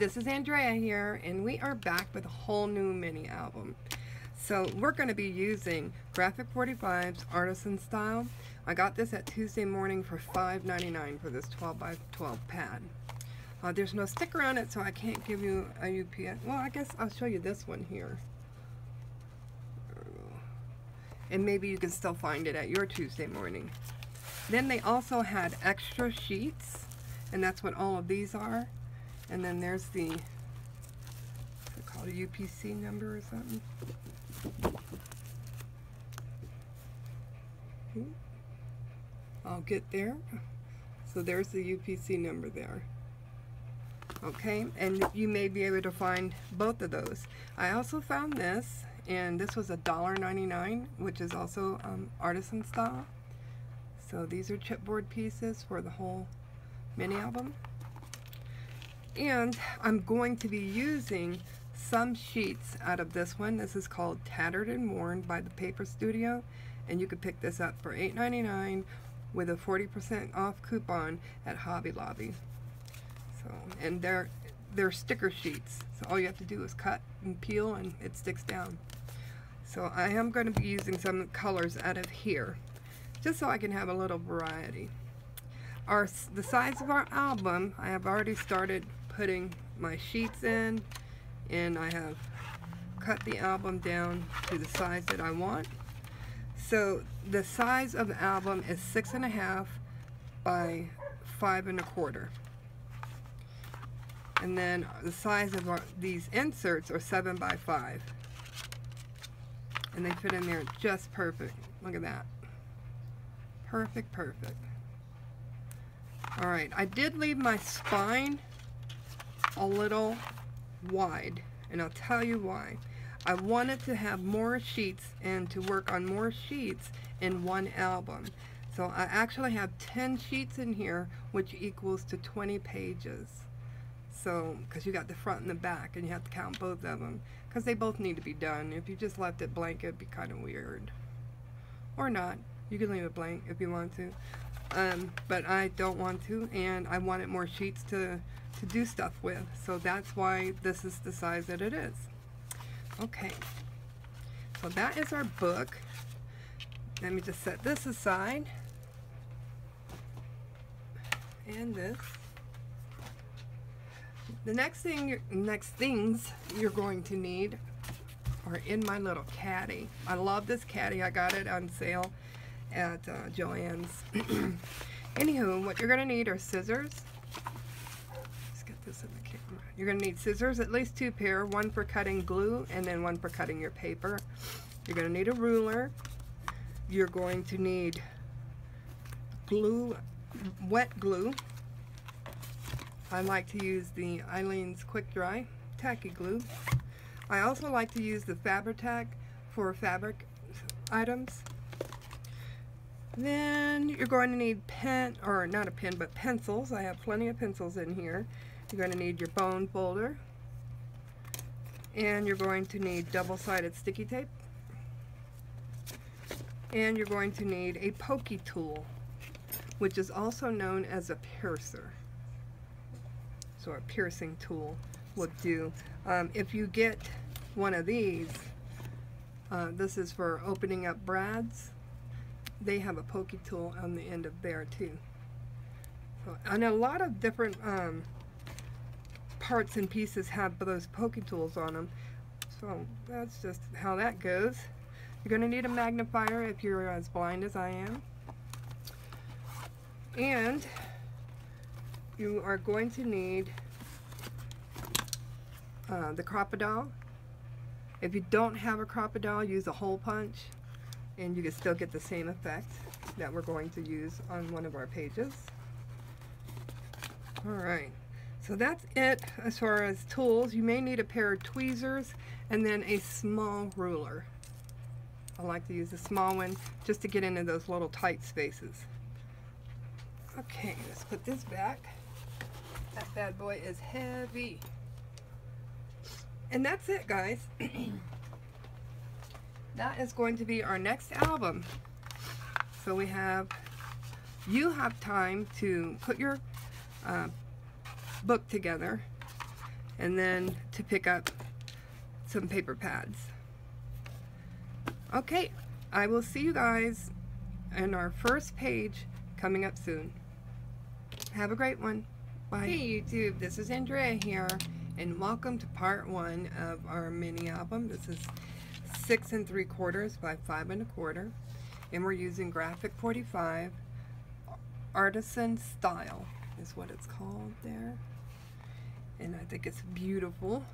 this is Andrea here, and we are back with a whole new mini album. So we're going to be using Graphic45's Artisan style. I got this at Tuesday Morning for $5.99 for this 12x12 pad. There's no sticker on it, so I can't give you a UPS. Well, I guess I'll show you this one here. And maybe you can still find it at your Tuesday Morning. Then they also had extra sheets, and that's what all of these are. And then there's the, what's it called, a UPC number or something? I'll get there. So there's the UPC number there. Okay, and you may be able to find both of those. I also found this, and this was $1.99, which is also Artisan style. So these are chipboard pieces for the whole mini album. And I'm going to be using some sheets out of this one. This is called Tattered and Worn by the Paper Studio, and you could pick this up for $8.99 with a 40% off coupon at Hobby Lobby. So, and they're sticker sheets, so all you have to do is cut and peel and it sticks down. So I am going to be using some colors out of here, just so I can have a little variety. The size of our album, I have already started putting my sheets in, and I have cut the album down to the size that I want. So the size of the album is 6.5 by 5.25. And then the size of these inserts are 7 by 5. And they fit in there just perfect. Look at that. Perfect, perfect. Alright, I did leave my spine a little wide, and I'll tell you why. I wanted to have more sheets and to work on more sheets in one album. So I actually have 10 sheets in here, which equals to 20 pages. So, because you got the front and the back, and you have to count both of them, because they both need to be done. If you just left it blank, it'd be kind of weird. Or not. You can leave it blank if you want to. But I don't want to, and I wanted more sheets to do stuff with. So that's why this is the size that it is. Okay. So that is our book. Let me just set this aside. And this. The next things you're going to need are in my little caddy. I love this caddy. I got it on sale at Joann's. Anywho, what you're going to need are scissors. Let's get this in the camera. You're going to need scissors, at least 2 pair, one for cutting glue and then one for cutting your paper. You're going to need a ruler. You're going to need glue, wet glue. I like to use the Eileen's Quick Dry tacky glue. I also like to use the Fabri-Tac for fabric items. Then you're going to need not a pen, but pencils. I have plenty of pencils in here. You're going to need your bone folder. And you're going to need double-sided sticky tape. And you're going to need a pokey tool, which is also known as a piercer. So a piercing tool will do. If you get one of these, this is for opening up brads. They have a pokey tool on the end of there too. So, and a lot of different parts and pieces have those pokey tools on them. So that's just how that goes. You're going to need a magnifier if you're as blind as I am. And you are going to need the crocodile. If you don't have a crocodile, use a hole punch, and you can still get the same effect that we're going to use on one of our pages. Alright, so that's it as far as tools. You may need a pair of tweezers and then a small ruler. I like to use a small one just to get into those little tight spaces. Okay, let's put this back. That bad boy is heavy. And that's it, guys. That is going to be our next album. So you have time to put your book together and then to pick up some paper pads. Okay, I will see you guys in our first page coming up soon. Have a great one. Bye. Hey YouTube, this is Andrea here, and welcome to part 1 of our mini album. This is 6 3/4 by 5 1/4, and we're using Graphic45 Artisan Style is what it's called there, and I think it's beautiful.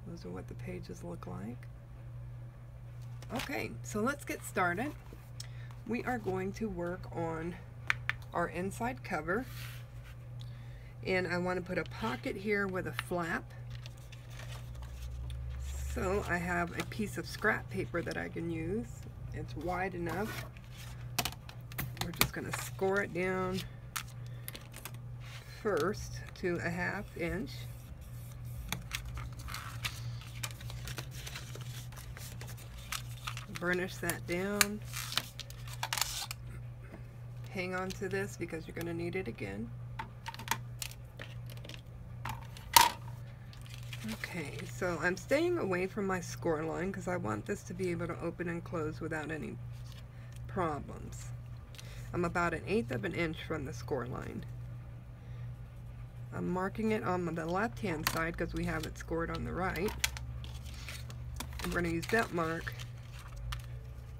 Those are what the pages look like. Okay, so let's get started. We are going to work on our inside cover, and I want to put a pocket here with a flap. So I have a piece of scrap paper that I can use. It's wide enough. We're just going to score it down first to a 1/2 inch. Burnish that down. Hang on to this because you're going to need it again. Okay, so I'm staying away from my score line because I want this to be able to open and close without any problems. I'm about 1/8 of an inch from the score line. I'm marking it on the left hand side because we have it scored on the right. I'm going to use that mark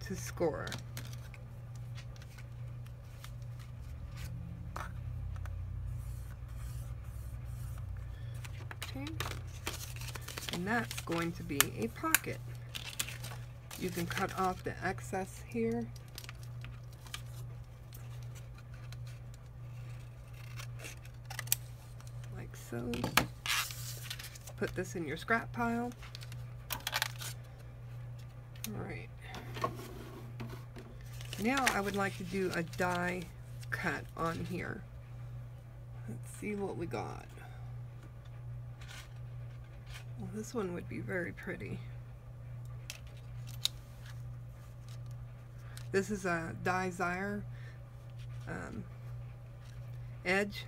to score. Okay. And that's going to be a pocket. You can cut off the excess here. Like so. Put this in your scrap pile. Alright. Now I would like to do a die cut on here. Let's see what we got. Well, this one would be very pretty. This is a die Zyre edge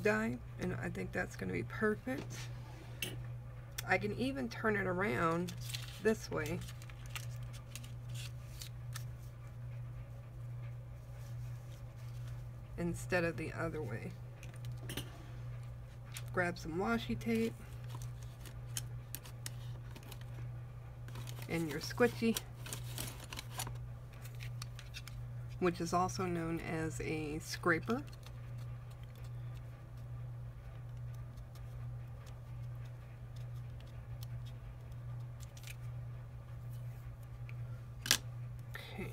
die, and I think that's going to be perfect. I can even turn it around this way. Instead of the other way. Grab some washi tape and your squishy, which is also known as a scraper. Okay.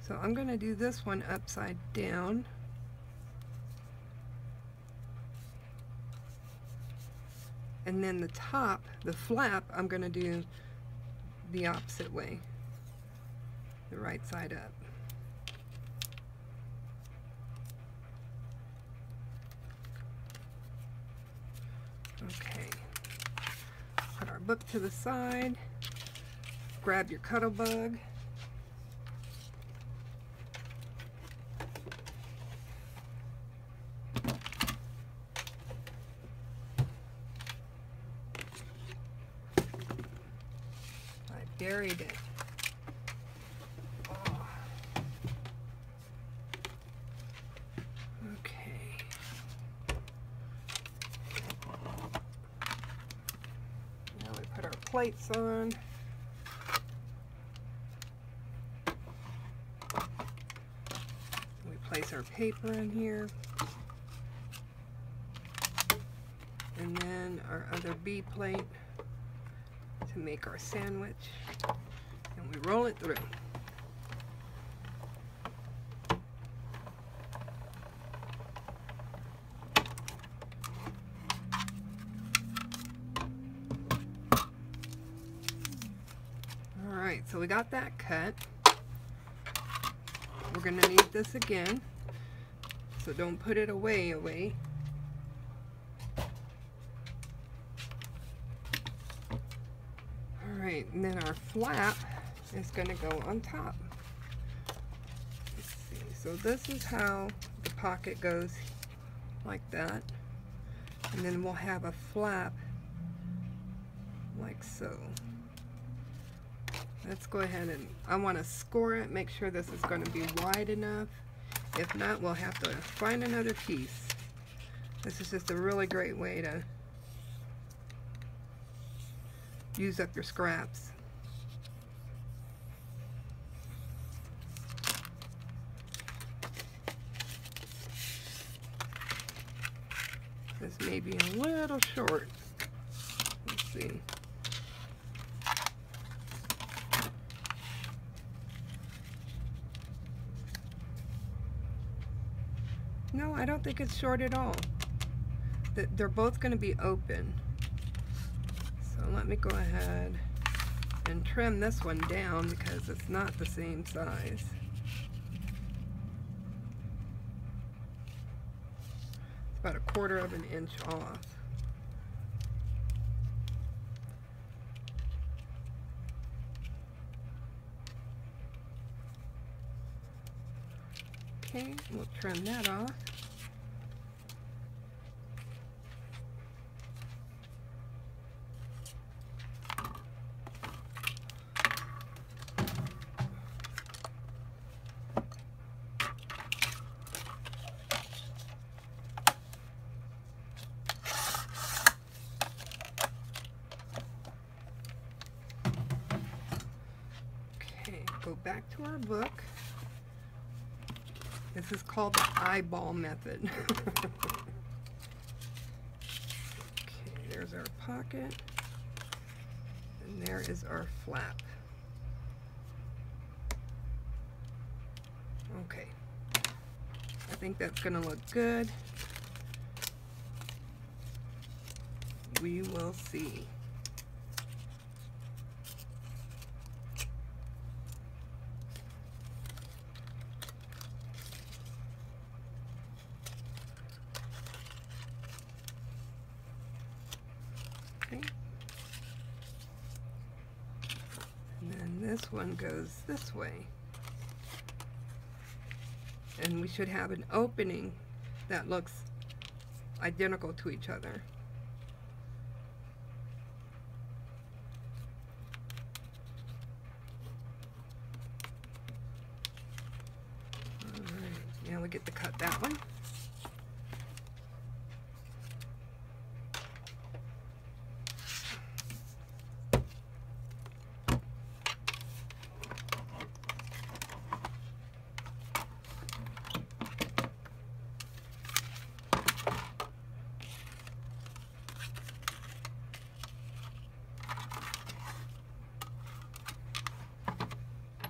So I'm going to do this one upside down. And then the top, the flap, I'm going to do the opposite way, the right side up. Okay, put our book to the side, grab your cuddle bug. Buried it. Oh. Okay. Now we put our plates on. We place our paper in here. And then our other B plate to make our sandwich, and we roll it through. Alright, so we got that cut. We're going to need this again, so don't put it away. Alright, and then our flap is going to go on top. Let's see, so this is how the pocket goes like that. And then we'll have a flap like so. Let's go ahead and, I want to score it, make sure this is going to be wide enough. If not, we'll have to find another piece. This is just a really great way to use up your scraps. This may be a little short. Let's see. No, I don't think it's short at all. They're both going to be open. So let me go ahead and trim this one down because it's not the same size. It's about 1/4 of an inch off. Okay, we'll trim that off. Okay, go back to our book. This is called the eyeball method. Okay, there's our pocket. And there is our flap. Okay. I think that's going to look good. We will see. And then this one goes this way. And we should have an opening that looks identical to each other. Alright, now we get to cut that one.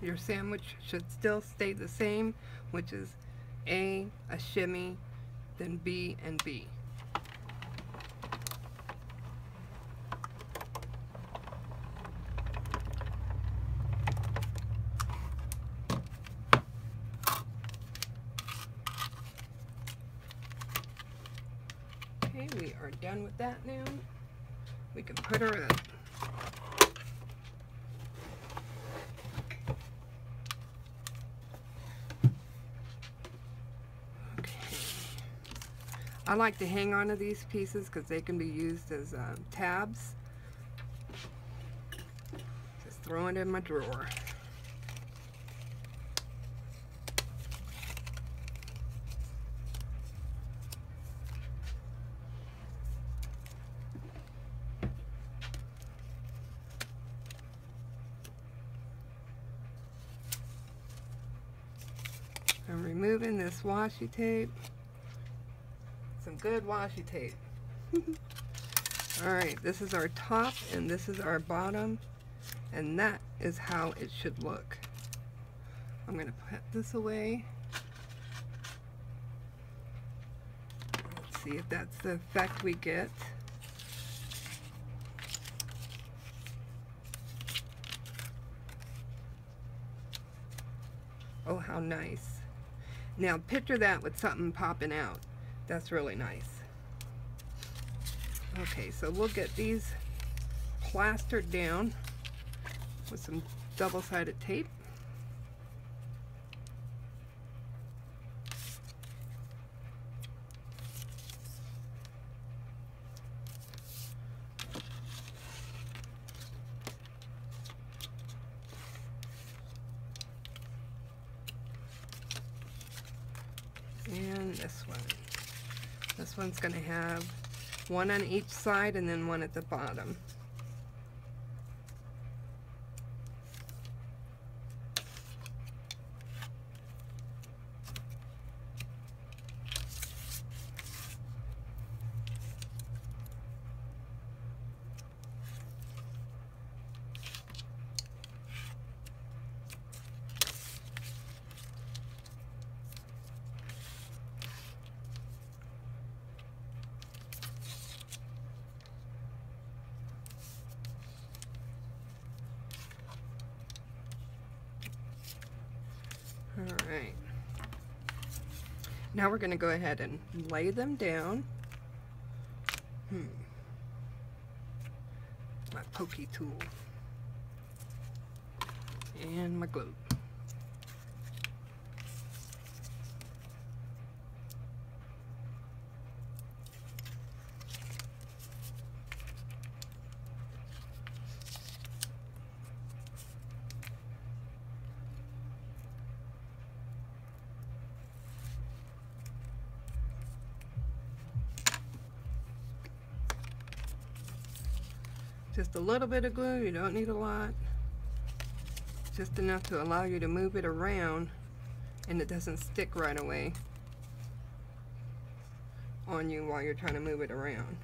Your sandwich should still stay the same, which is A, a shimmy, then B, and B. Okay, we are done with that now. We can put her up. I like to hang on to these pieces because they can be used as tabs. Just throw it in my drawer. I'm removing this washi tape. Some good washi tape. Alright, this is our top and this is our bottom, and that is how it should look. I'm going to put this away. Let's see if that's the effect we get. Oh, how nice. Now picture that with something popping out. That's really nice. Okay, so we'll get these plastered down with some double-sided tape. this one's going to have one on each side and then one at the bottom. Alright, now we're going to go ahead and lay them down. My pokey tool and my glue. Just a little bit of glue, you don't need a lot. Just enough to allow you to move it around and it doesn't stick right away on you while you're trying to move it around.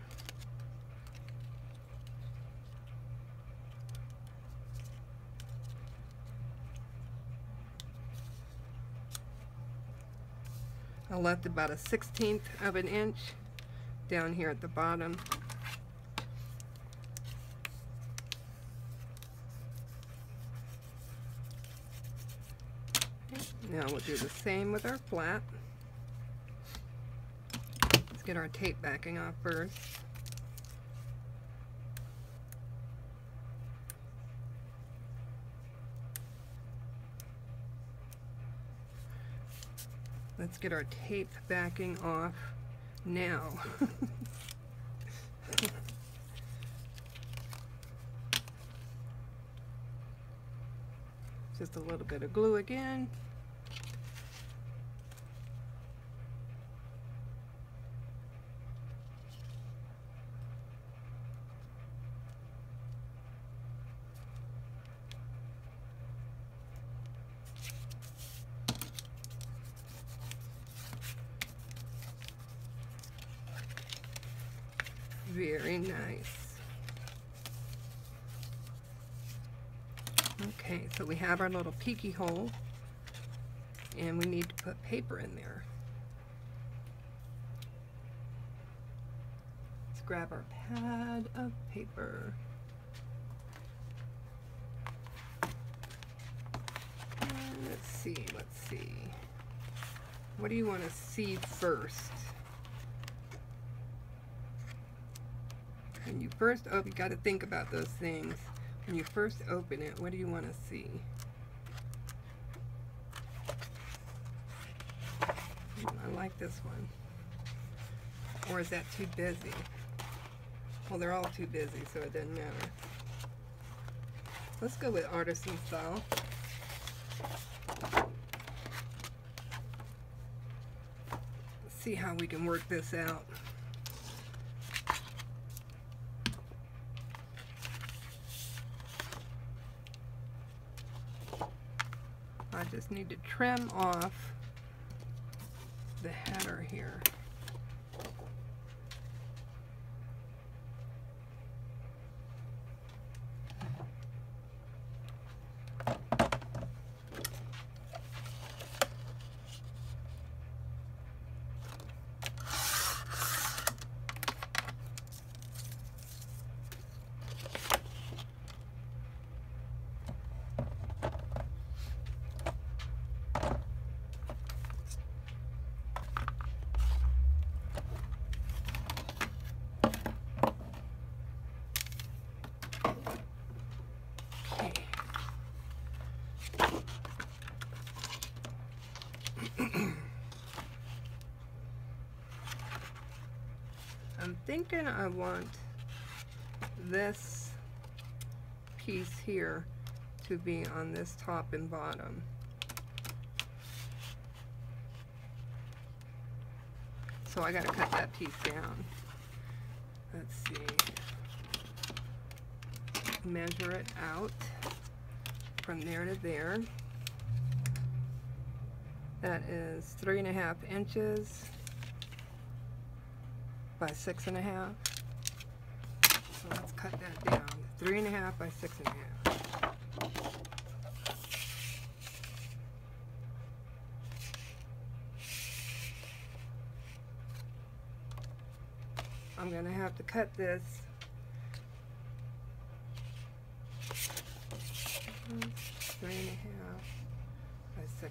I left about a 1/16 of an inch down here at the bottom. Now we'll do the same with our flap. Let's get our tape backing off first. Let's get our tape backing off now. Just a little bit of glue again. Very nice. Okay, so we have our little peeky hole and we need to put paper in there. Let's grab our pad of paper. And let's see. What do you want to see first? When you first open, you got to think about those things. When you first open it, what do you want to see? I like this one. Or is that too busy? Well, they're all too busy, so it doesn't matter. Let's go with Artisan style. Let's see how we can work this out. I just need to trim off the header here. I'm thinking I want this piece here to be on this top and bottom. So I got to cut that piece down. Let's see. Measure it out from there to there. That is 3.5 inches by 6.5. So let's cut that down. 3.5 by 6.5. I'm going to have to cut this 3.5 by 6.5.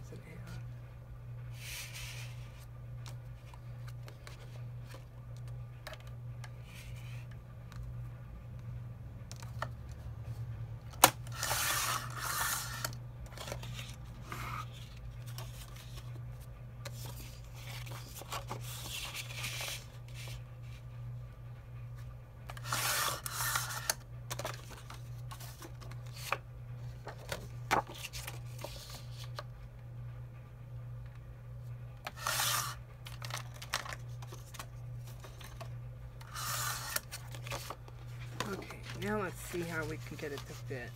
Okay, now let's see how we can get it to fit.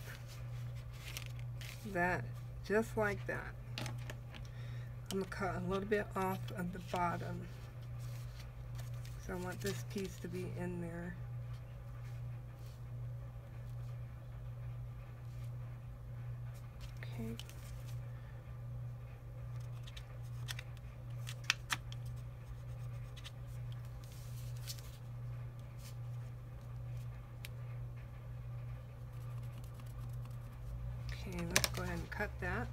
That, just like that. I'm going to cut a little bit off of the bottom. So I want this piece to be in there. Okay. Okay, let's go ahead and cut that.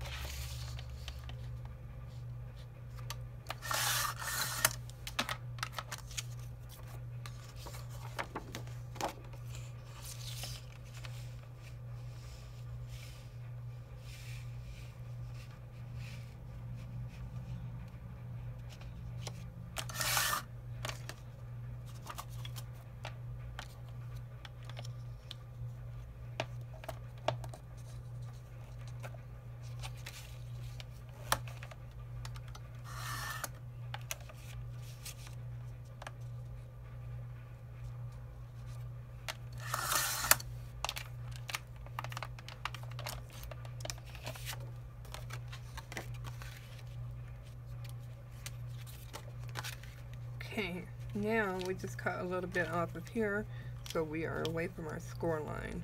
Okay, now we just cut a little bit off of here so we are away from our score line.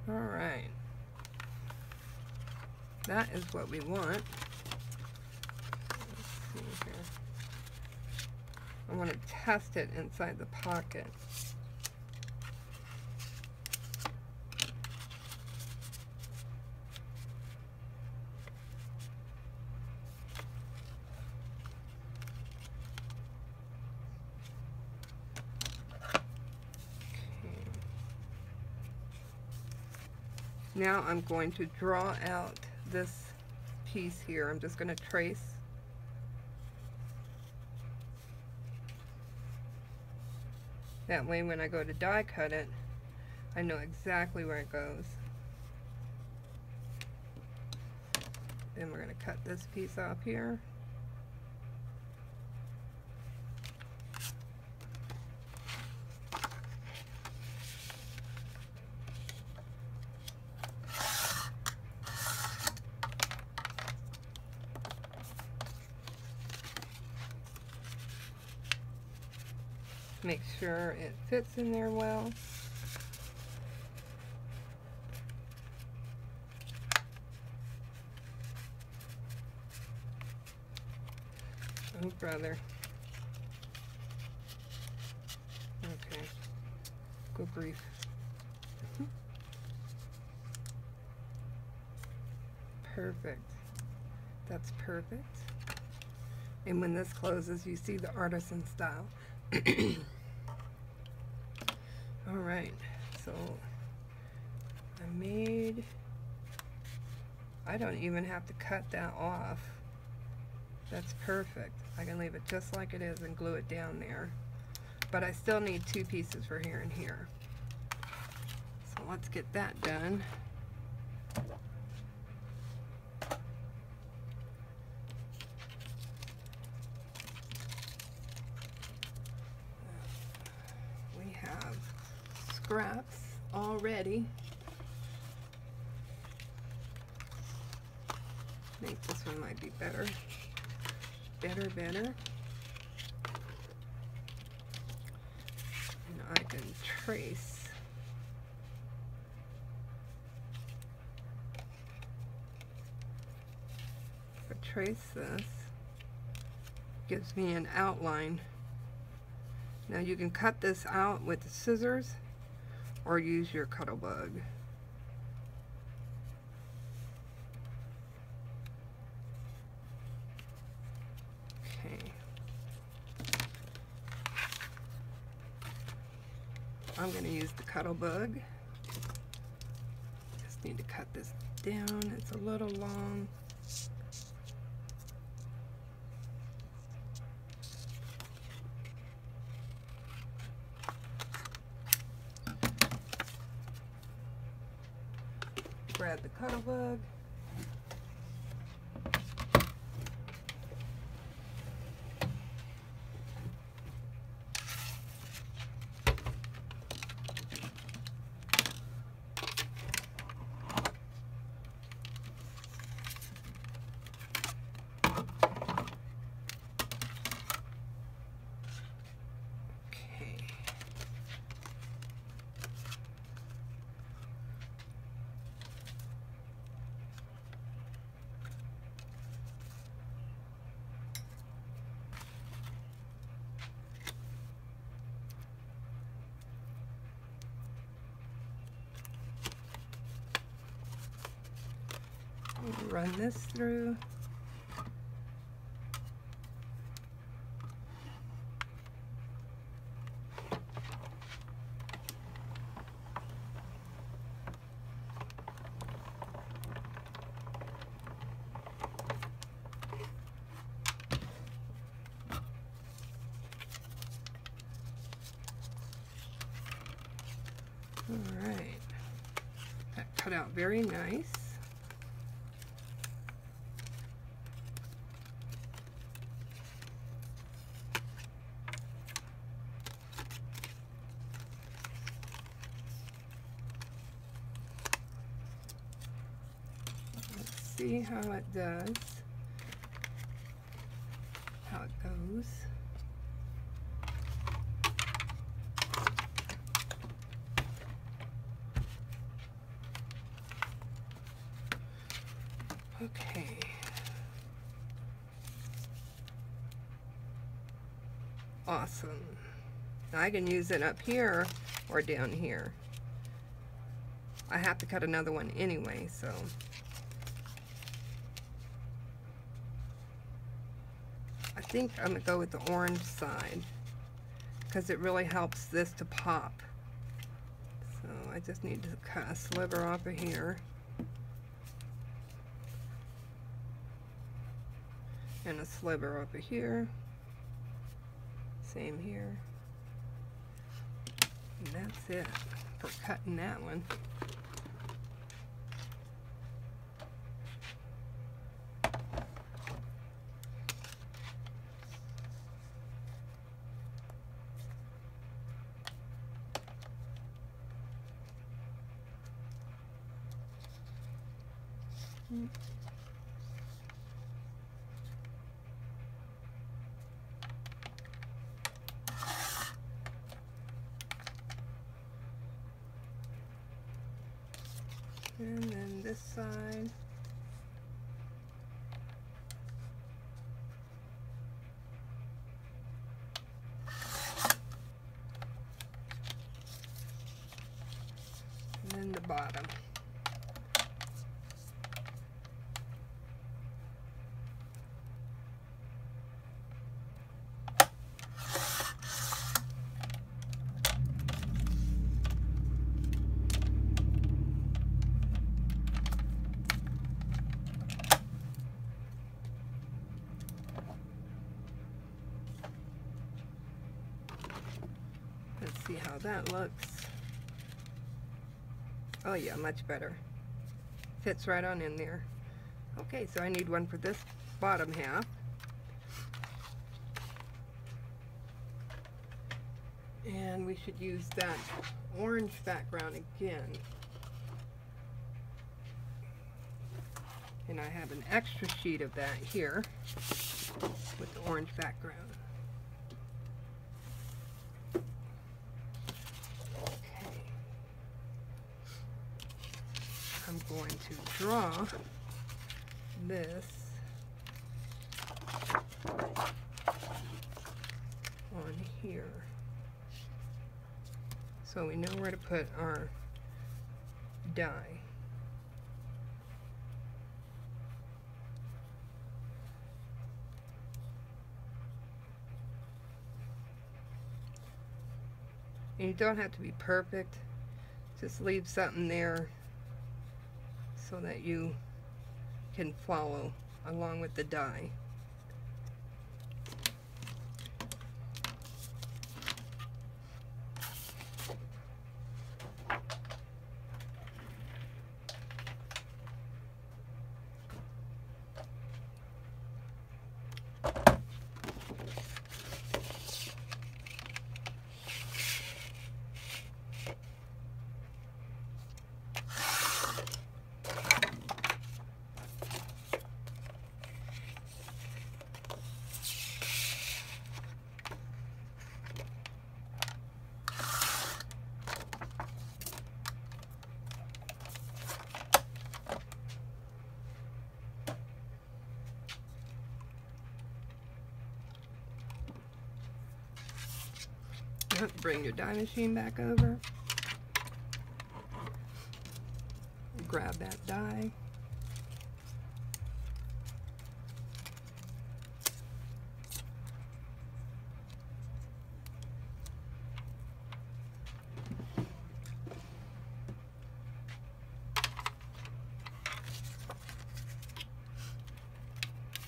Alright, that is what we want. I want to test it inside the pocket. Okay. Now I'm going to draw out this piece here. I'm just going to trace. That way when I go to die cut it, I know exactly where it goes. Then we're going to cut this piece off here. Make sure it fits in there well. Oh, brother. Okay. Good grief. Perfect. That's perfect. And when this closes, you see the artisan style. Alright, so I don't even have to cut that off. That's perfect. I can leave it just like it is and glue it down there. But I still need 2 pieces for here and here. So let's get that done. We have scraps all ready. I think this one might be better. Better. And I can trace. If I trace this, gives me an outline. Now you can cut this out with the scissors or use your cuttle bug. I'm going to use the cuttle bug. Just need to cut this down. It's a little long. Grab the cuttle bug. Run this through. All right, that cut out very nice. See how it does, how it goes. Okay. Awesome. Now I can use it up here or down here. I have to cut another one anyway, so. I think I'm going to go with the orange side because it really helps this to pop. So I just need to cut a sliver off of here. And a sliver off of here. Same here. And that's it for cutting that one. And then this side. And then the bottom. See how that looks. Oh yeah, much better. Fits right on in there. Okay, so I need one for this bottom half. And we should use that orange background again. And I have an extra sheet of that here with the orange background. Okay. I'm going to draw this on here, so we know where to put our dye. And you don't have to be perfect, just leave something there so that you can follow along with the dye. Bring your dye machine back over. Grab that dye.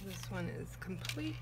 This one is complete.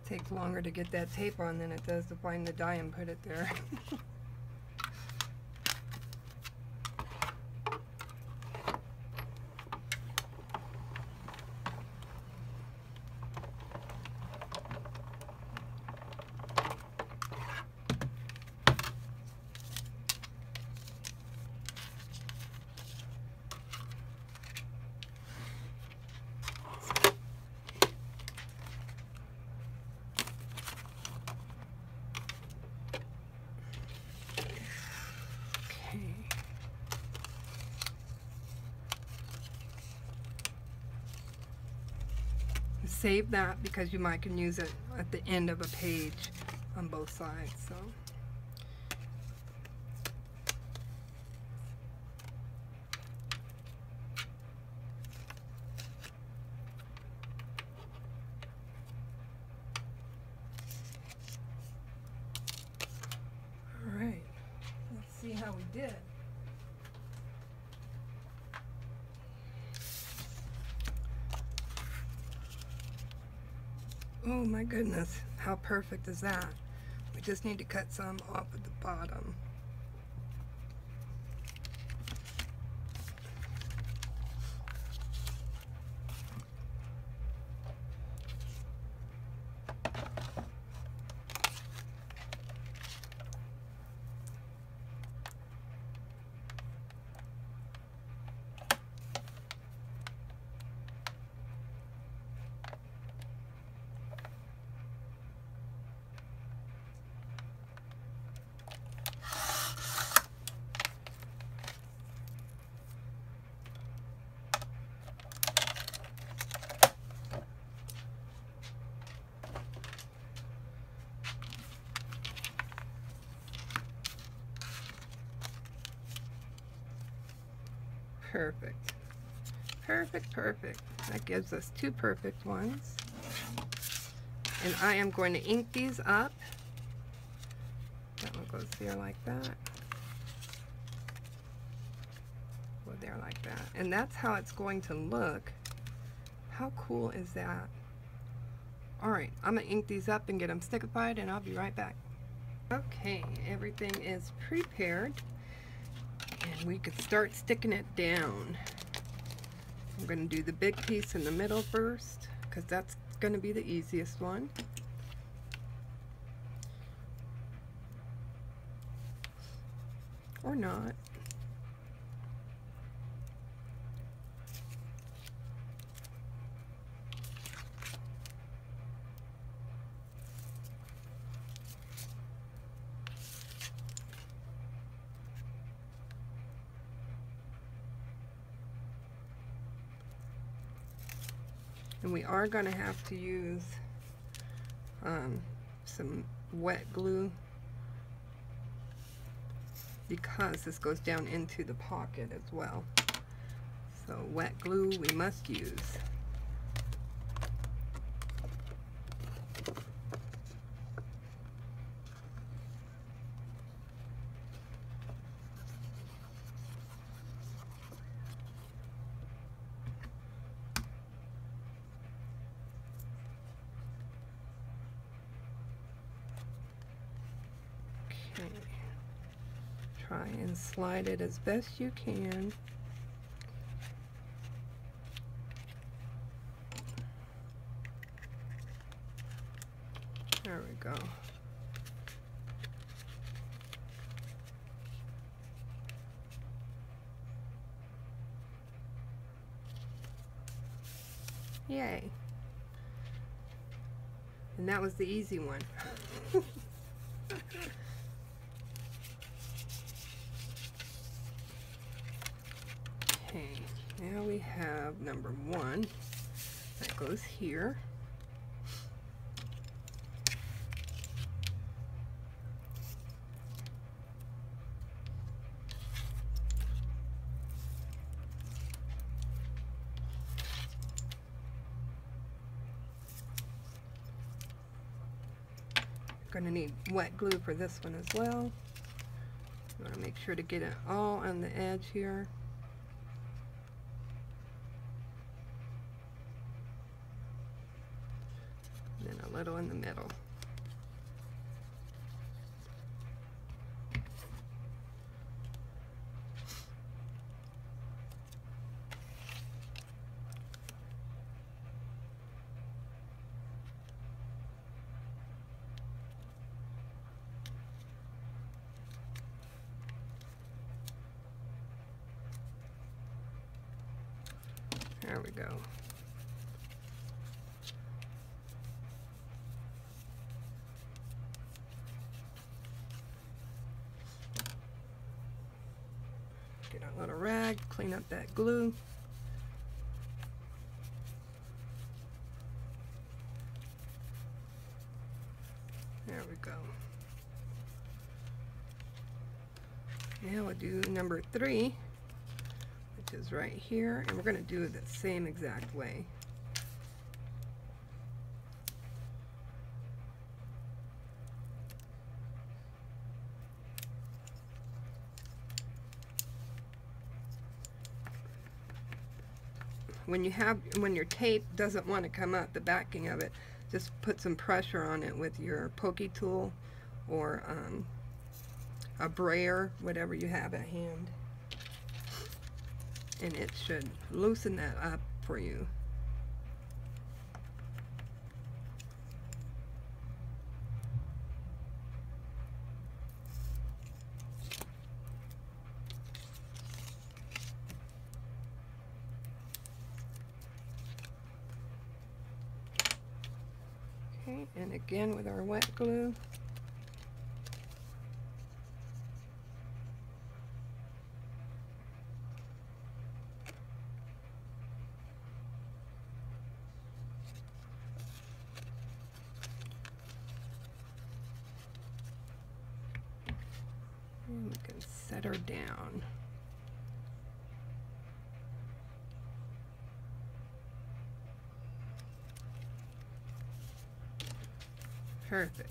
Takes longer to get that tape on than it does to find the dye and put it there. Save that because you might can use it at the end of a page on both sides. So all right, let's see how we did. Oh my goodness, how perfect is that? We just need to cut some off at the bottom. Perfect. Perfect, perfect. That gives us two perfect ones. And I am going to ink these up. That one goes there like that. Go there like that. And that's how it's going to look. How cool is that? Alright, I'm going to ink these up and get them stickified, and I'll be right back. Okay, everything is prepared. And we could start sticking it down. I'm going to do the big piece in the middle first, because that's going to be the easiest one. Or not. And we are going to have to use some wet glue, because this goes down into the pocket as well. So wet glue we must use. Okay. Try and slide it as best you can. There we go. Yay. And that was the easy one. Okay, now we have number one that goes here. Going to need wet glue for this one as well. You want to make sure to get it all on the edge here. And then a little in the middle. There we go. Get our little rag, clean up that glue. There we go. Now we'll do number 3. Is right here, and we're going to do it the same exact way. When your tape doesn't want to come out the backing of it, just put some pressure on it with your pokey tool or a brayer, whatever you have at hand. And it should loosen that up for you. Okay, and again with our wet glue. And we can set her down. Perfect.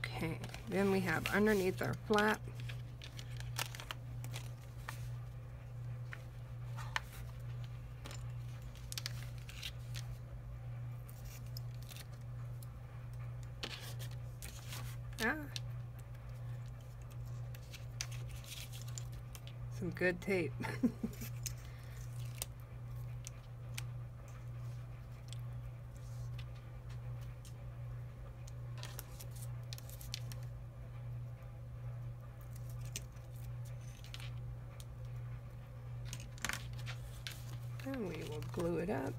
Okay, then we have underneath our flap. Some good tape. And we will glue it up.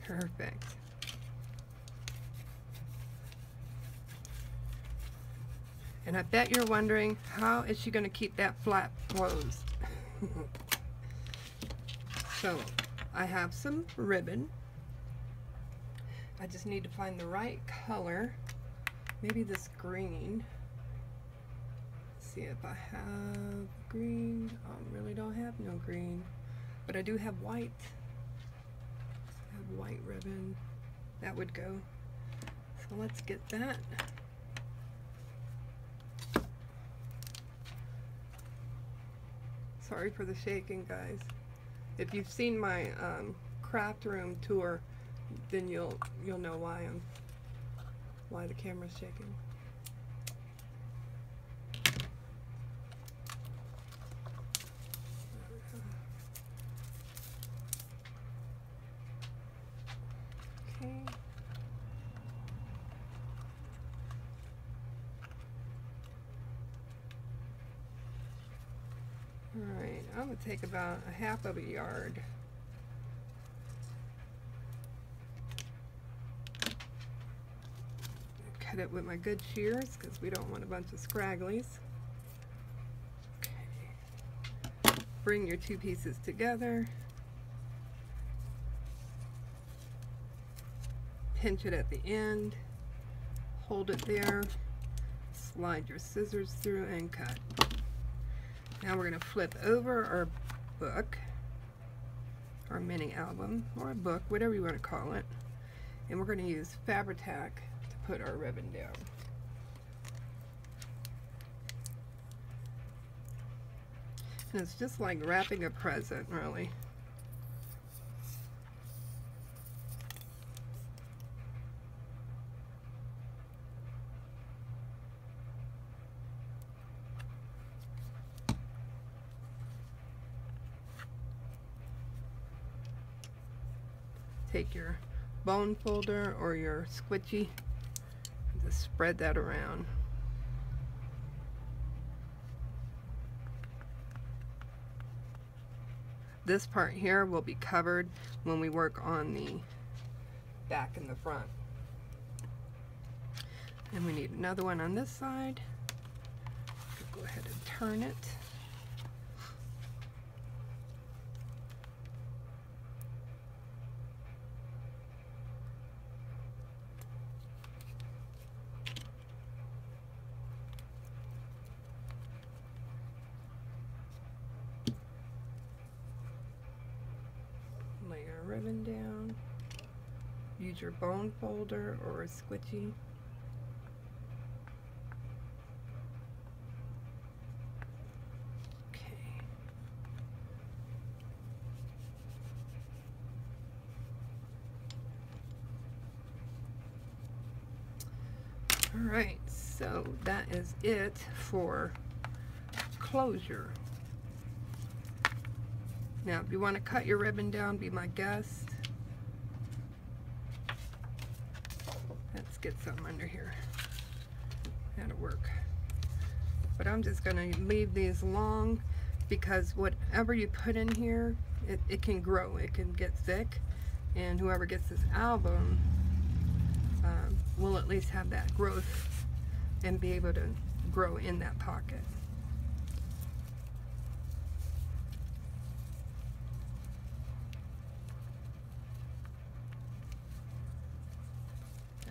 Perfect. And I bet you're wondering, how is she going to keep that flap closed? So, I have some ribbon. I just need to find the right color. Maybe this green. Let's see if I have green. I really don't have no green. But I do have white. I have white ribbon. That would go. So let's get that. Sorry for the shaking, guys. If you've seen my craft room tour, then you'll know why the camera's shaking. Okay. Alright, I'm going to take about a half of a yard. Cut it with my good shears because we don't want a bunch of scragglies. Okay. Bring your two pieces together. Pinch it at the end. Hold it there. Slide your scissors through and cut. Now we're going to flip over our book, our mini album, or a book, whatever you want to call it. And we're going to use Fabri-Tac to put our ribbon down. And it's just like wrapping a present, really. Take your bone folder or your squishy and just spread that around. This part here will be covered when we work on the back and the front. And we need another one on this side. Go ahead and turn it. Ribbon down. Use your bone folder or a squishy. Okay. All right, so that is it for closure. Now, if you want to cut your ribbon down, be my guest. Let's get some under here. That'll work. But I'm just going to leave these long because whatever you put in here, it can grow. It can get thick. and whoever gets this album will at least have that growth and be able to grow in that pocket.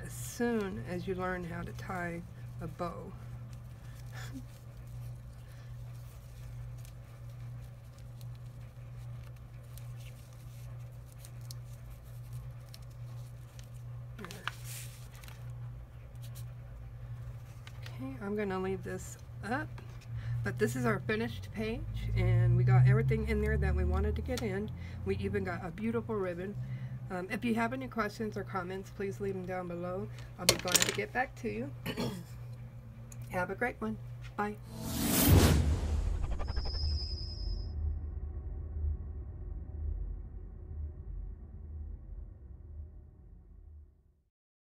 As soon as you learn how to tie a bow. Okay, I'm going to leave this up, but this is our finished page, and we got everything in there that we wanted to get in. We even got a beautiful ribbon. If you have any questions or comments, please leave them down below. I'll be glad to get back to you. Have a great one. Bye.